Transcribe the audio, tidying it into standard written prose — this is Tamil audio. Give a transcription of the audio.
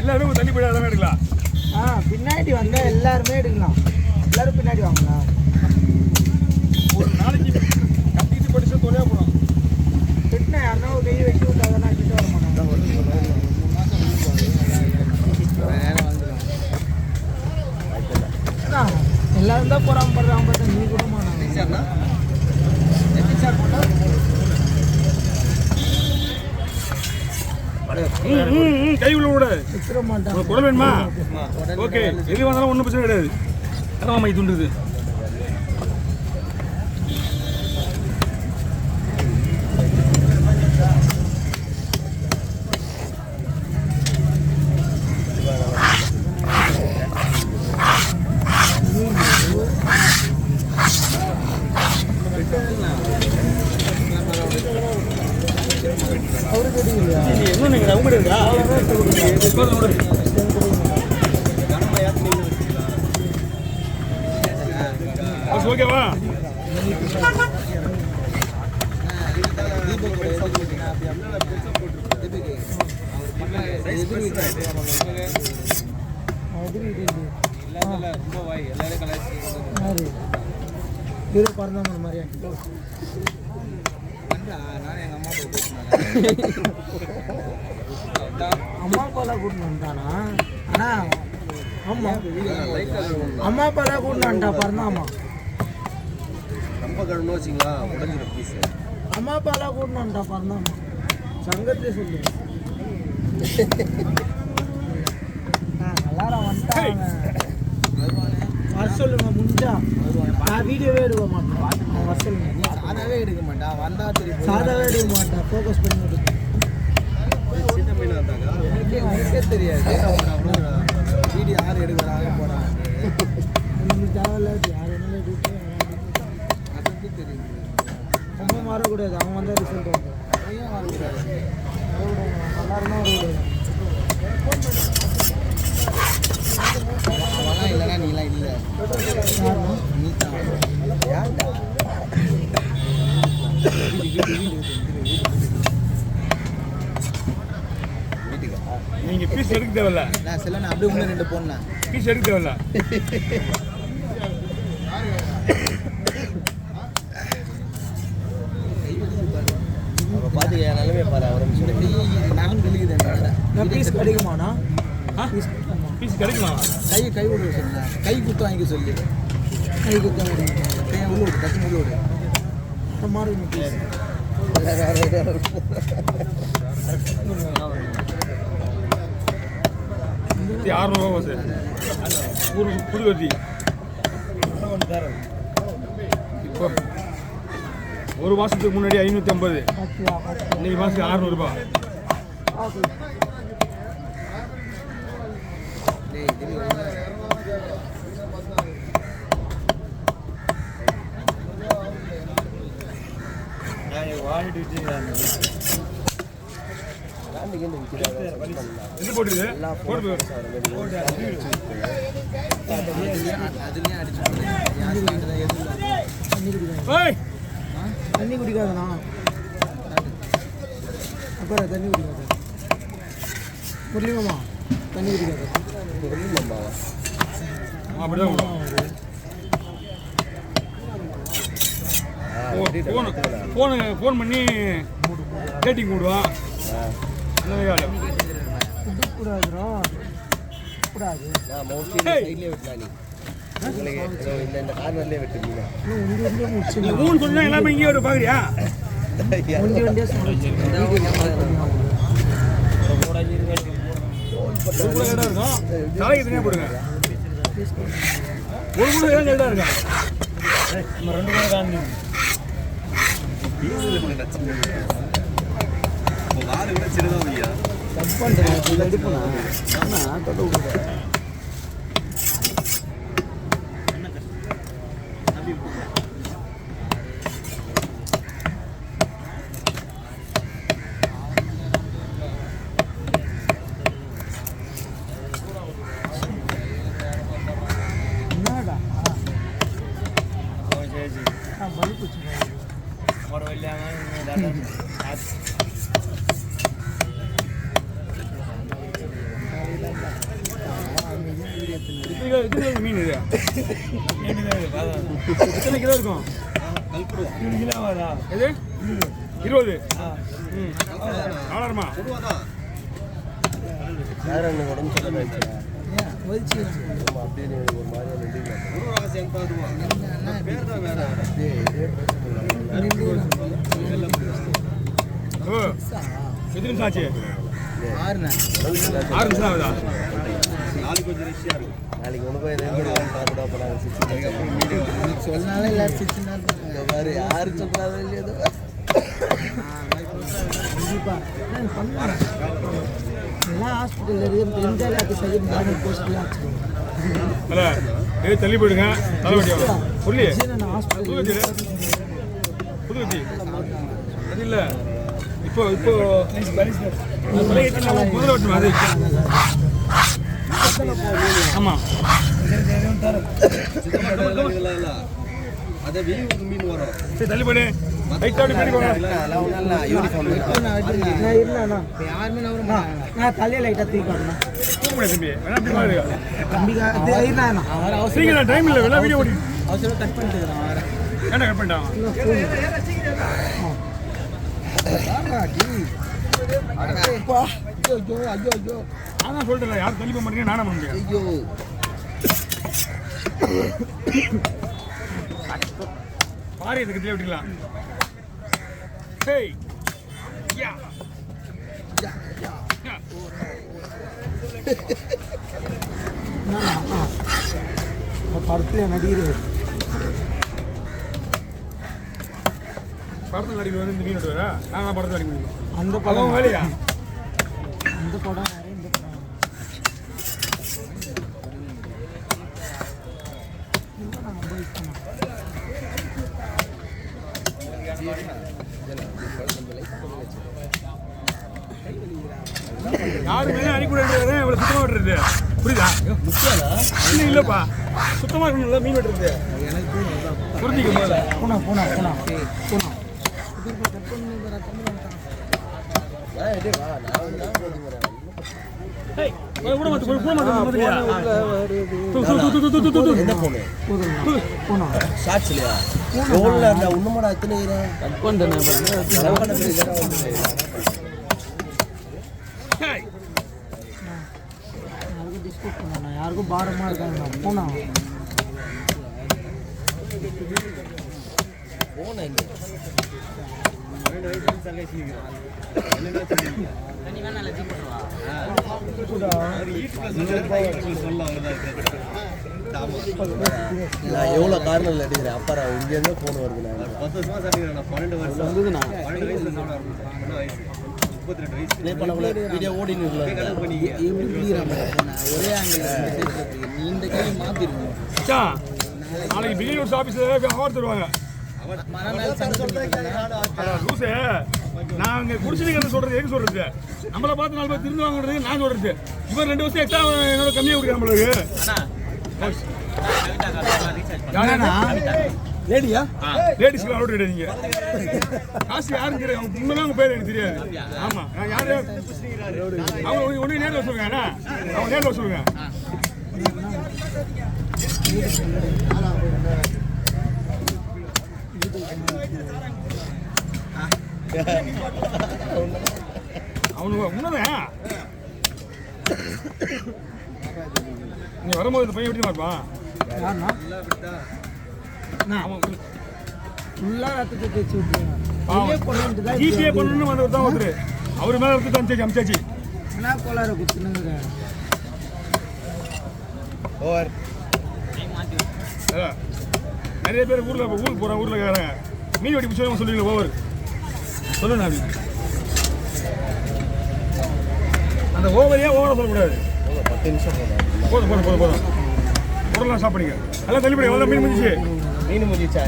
எல்லாரும் தள்ளி போய் எல்லாமே எடுக்கலாம். பின்னாடி வந்தா எல்லாருமே எடுக்கலாம். எல்லாரும் பின்னாடி வாங்கலாம். ஒரு நாளைக்கு கட்டிட்டு படிச்சா தொலையா போடும். கிட்ட யாருன்னா கை வச்சு விட்டாதான் கிட்ட வர மாட்டாங்க. எல்லாரும் தான் போறாம பண்றாங்க. பார்த்தா நீ கூட மாட்டாங்க. கை உள்ள விட குடல் வேணுமா? ஓகே, எது வந்தாலும் ஒன்றும் பிரச்சனை கிடையாது. ஆமாம், இது உண்டுது. இன்னும் நீங்கள் அவங்க இருக்கா ஓகேவா? பறந்தாங்க மாதிரியா அம்மா அப்பாலாம் கூட்டிட்டு வந்துட்டானா? அண்ணா ஆமா, அம்மா அப்பாலாம் கூட்டிட்டு வந்துட்டா பிறந்தா. ஆமா, அம்மா அப்பாலாம் கூட்டிட்டு வந்துட்டா பிறந்தாமா. சங்கத்திலே சொல்லு. எல்லாரும் வந்துட்டாங்க. வர சொல்லுங்க. முடிஞ்சா நான் வீடியோவே எடுக்க மாட்டேன். வர சொல்லுங்க. சாதாவே எடுக்க மாட்டேன். வந்தா தெரியும். சாதாவே எடுக்க மாட்டேன். ஃபோக்கஸ் பண்ணி எடுக்க தெரியாது. வீடியோ யார் எடுக்கிறாங்க போறாங்க. தேவையில்ல. யார் என்ன அதுக்கு தெரியும். ரொம்ப மாறக்கூடாது. அவன் வந்தால் ரிசல்ட் வந்து அதையும் வரக்கூடாது. எல்லாருமே வரக்கூடாது. இல்லைனா நீலாம் இல்லை. நீ தான் நீங்க பீஸ் எடுக்க தேவையில்ல. நான் செல்ல நான் அப்படியே ரெண்டு போனேன். பீஸ் எடுக்க தேவையில்ல. பாத்து நிலைமை பாரு. அவர் நானும் வெளியுது. பீஸ் கிடைக்குமாண்ணா? பீஸ் கிடைக்குமா? கை விட சொல்லுங்க. கை குத்து வாங்கி சொல்லி கை குத்த உள்ள விடு. டச்சு உள்ள விடு. மாறுங்க பீஸ். 600 சார். புது வட்டி இப்போ ஒரு மாதத்துக்கு முன்னாடி 550, இன்னைக்கு மாதத்துக்கு 600 ரூபாய். எது போட்டுது? போட்டு தண்ணி குடிக்காதண்ணா. அப்புறம் தண்ணி குடிக்காது. புரியலம்மா, தண்ணி குடிக்காது. அப்படிதான் ஃபோன் பண்ணி டேட்டிங் கூடுவான். கூடாதுரா கூடாது. எல்லாமே இங்கே ஒரு பாக்குறியா? தலைக்கு தனியா போடுங்க. ஒரு கூட ஏன் ஜெல்டா இருக்கா? நம்ம 2 பேரும் காந்தி வாரு கூட சிறுதான் ஐயா. தப்பாண்டா எடுப்பனா ஆனா தொட விடுறேன். இது எத்தனை கிலோ இருக்கும்? 20 கிலோ ஆகாதா? எது 20? ம் ஆளாருமா? உடம்பு சொல்ல ஓ எத்தனை நிமிஷம் ஆச்சு? 6 நிமிஷம் ஆகுதா? நாளைக்கு உனக்கு சொன்னாலும் எல்லாரும் சிரிச்சுனாலும் வேறு யாரு சொல்றாரு இல்லையோ கண்டிப்பா பண்ணலாம். எல்லாம் ஹாஸ்பிட்டல் இருக்கு எம்ஜிஆர் சைடு போஸ்ட்லாம் அல்ல ஏ தள்ளி போயிடுங்க தலைவலி புள்ளி ஹாஸ்பிட்டல் புது கத்தி அது இல்லை இப்போ முதல்ல வட்டுமா அது ஆமாம் அதை வெளியூர் மீன் வரும். சரி தள்ளி போயிடு லைட்டாக அப்படி பண்ணி போங்க யாருமே நான் தலையை லைட்டாக தூக்கி வரணும் தூக்க முடியாது தம்பி வேணா அப்படி பாருங்க தம்பி சீக்கிரம் டைம் இல்லை வேணா வீடியோ ஓடி அவசரம் கட் பண்ணிட்டு இருக்கிறான் வேற ஏன்னா கட் பண்ணிட்டான் ஐயோ நான் சொல்லிட்டேன் யாரும் தள்ளி போக மாட்டேங்க நானும் பண்ண முடியாது ஐயோ பாரி இதுக்கு தெரிய விட்டுக்கலாம் ஹேய் யா படத்துல நடிகர் படத்தில் நடிகர் வந்து இந்த மீன் விட்டு வரா நான் படத்தில் நடிக்க முடியும் அந்த படம் வேலையா அந்த படம் வேற இந்த படம் யாருமே அடிக்கூடாது இவ்வளோ சுத்தமாக விட்டுறது புரியுதா இல்லை இல்லைப்பா சுத்தமாக இருக்கணும்ல மீன் வெட்டுறது புரிஞ்சிக்க போல போனா போனா போனா போனா கூட மாத்தியா என்ன போனு போனா ஷார்ட்ஸ் இல்லையா ரோல்ல அந்த உண்மைடா எத்தனை யாருக்கும் டிஸ்கஸ் பண்ணா யாருக்கும் பாரமா இருக்காங்க போனா போன நான் எவ்வளோ காரணம் எடுக்கிறேன் அப்புறம் இங்கேருந்து ஃபோன் வருது நான் 10 வருஷமா சாப்பிடுறேன் 12 வருஷம் வந்ததுண்ணா 12 வயசுல ப்ளே பண்ணக்குள்ள வீடியோ ஓடின்னு ஒரே ஆங்கிள் நீ இந்த கையை மாத்திருக்கோம் நாளைக்கு பில்லியன்ஸ் ஆஃபீஸில் அவார்டு தருவாங்க லூசு நான் இங்கே குடிச்சிருக்கேன்னு சொல்கிறது எங்கே சொல்கிறது நம்மளை பார்த்து 4 பேர் திருந்து வாங்குறது நான் சொல்கிறது இவர் 2 வருஷம் எக்ஸ்ட்ரா என்னோட கம்மியாக கொடுக்குறேன் நம்மளுக்கு லேடியா லேடிஸ்க்கு அலோட் கிடையாதுங்க காசு யாரும் தெரியாது அவங்க உண்மைதான் அவங்க பேர் எனக்கு தெரியாது ஆமாம் நான் யார் அவங்க ஒன்று நேரில் சொல்லுங்க அண்ணா அவங்க நேரில் சொல்லுங்க அவனுக்கு உண்மைதான் நீ வரும்போது இந்த பையன் எப்படி இருப்பான் ஜிபிஏ பண்ணணும்னு வந்தவர் தான் ஒருத்தர் அவர் மேலே எடுத்து அமிச்சாச்சு அமிச்சாச்சு என்ன கோளாறு குத்துனுங்க நிறைய பேர் ஊரில் ஊருக்கு போகிறேன் ஊரில் கேட்குறேன் மீன் வெட்டி பிடிச்சவங்க சொல்லுவீங்க ஓவர் சொல்லுங்க அப்படி அந்த ஓவரையே ஓவராக சொல்லக்கூடாது 10 நிமிஷம் போதும் போதும் போதும் போதும் பொருள்லாம் சாப்பிடுங்க எல்லாம் தள்ளிப்படி எவ்வளோ மீன் முடிஞ்சிச்சு மீன் முடிச்சா